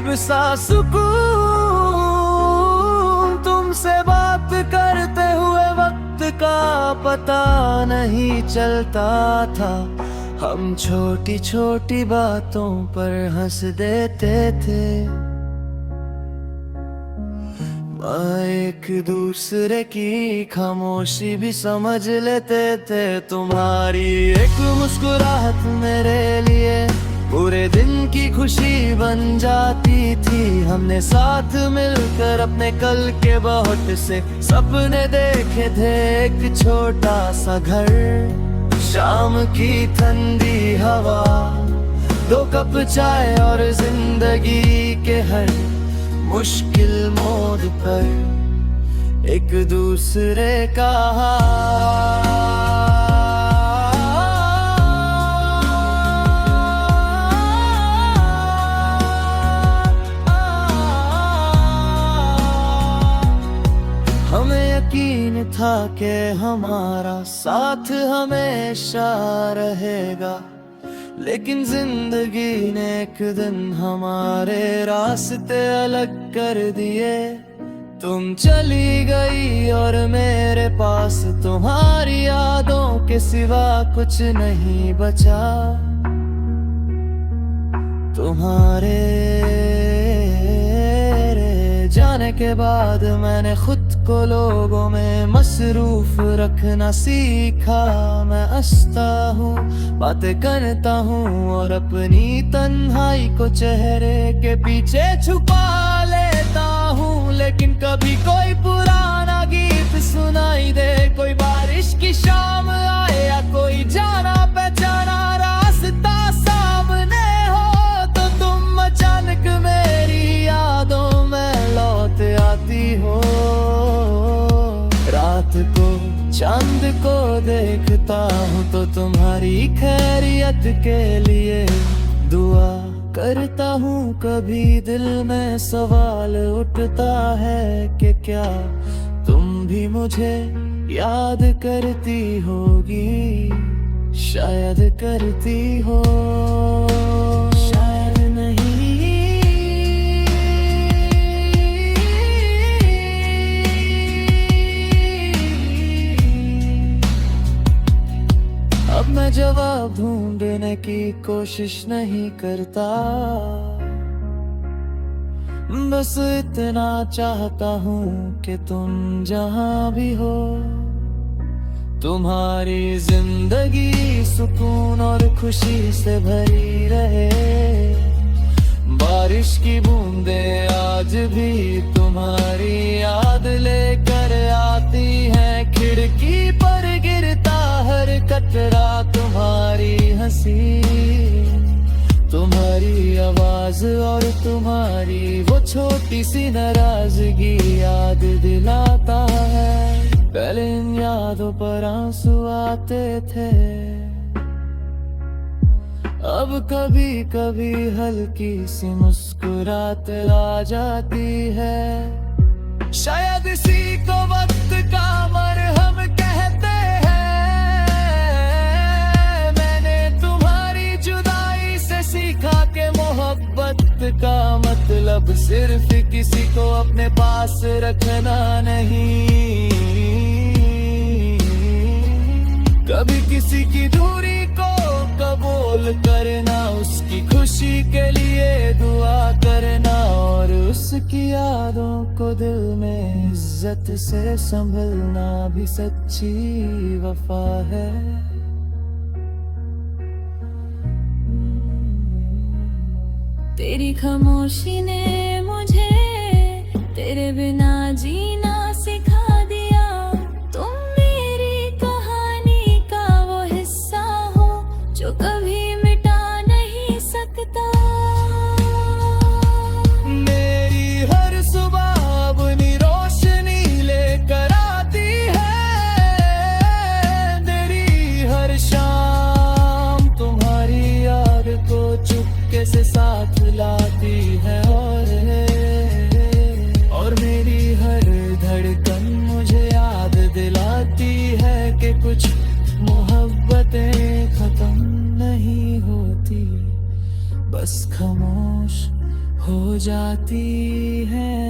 अजीब सा सुकून, तुमसे बात करते हुए वक्त का पता नहीं चलता था। हम छोटी छोटी बातों पर हंस देते थे, एक दूसरे की खामोशी भी समझ लेते थे। तुम्हारी एक मुस्कुराहट मेरे लिए पूरे दिन की खुशी बन जाती थी। हमने साथ मिलकर अपने कल के बहुत से सपने देखे थे। एक छोटा सा घर, शाम की ठंडी हवा, 2 कप चाय और जिंदगी के हर मुश्किल मोड़ पर एक दूसरे का हमें यकीन था कि हमारा साथ हमेशा रहेगा, लेकिन जिंदगी ने एक दिन हमारे रास्ते अलग कर दिए। तुम चली गई और मेरे पास तुम्हारी यादों के सिवा कुछ नहीं बचा। तुम्हारे जाने के बाद मैंने खुद को लोगों में मसरूफ रखना सीखा। मैं हंसता हूँ, बातें करता हूँ और अपनी तन्हाई को चेहरे के पीछे छुपा लेता हूँ। लेकिन कभी कोई पुराना गीत सुनाई दे, कोई बारिश की शाम आए या कोई जाना पहचाना रास्ता सामने हो, तो तुम अचानक मेरी यादों में लौट आती हो। रात को चांद को देखता हूँ तो तुम्हारी खैरियत के लिए दुआ करता हूँ। कभी दिल में सवाल उठता है कि क्या तुम भी मुझे याद करती होगी, शायद करती हो, शायद नहीं। अब मैं जवाब ढूंढने की कोशिश नहीं करता, बस इतना चाहता हूँ कि तुम जहाँ भी हो, तुम्हारी जिंदगी सुकून और खुशी से भरी रहे। बारिश की बूंदें आज भी तुम्हारी याद लेकर आती हैं। खिड़की पर गिरता हर कतरा तुम्हारी हंसी, तुम्हारी आवाज और तुम्हारी वो छोटी सी नाराजगी याद दिलाता है। पहले इन यादों पर आंसू आते थे, अब कभी कभी हल्की सी मुस्कुराहट आ जाती है। शायद इसी को वक्त का मरहम कहते हैं। मैंने तुम्हारी जुदाई से सीखा कि मोहब्बत का मतलब सिर्फ किसी को अपने पास रखना नहीं। कभी किसी की दूरी को कबूल करना, उसकी खुशी के लिए दुआ करना और उसकी यादों को दिल में इज्जत से संभलना भी सच्ची वफा है। तेरी खामोशी ने मुझे तेरे बिना जीना सिखा दिया। तुम मेरी कहानी का वो हिस्सा हो जो कभी मिटा नहीं सकता। मेरी हर सुबह अपनी रोशनी लेकर आती है, तेरी हर शाम तुम्हारी याद को चुपके से साथ लाती है। और मेरी हर जाती है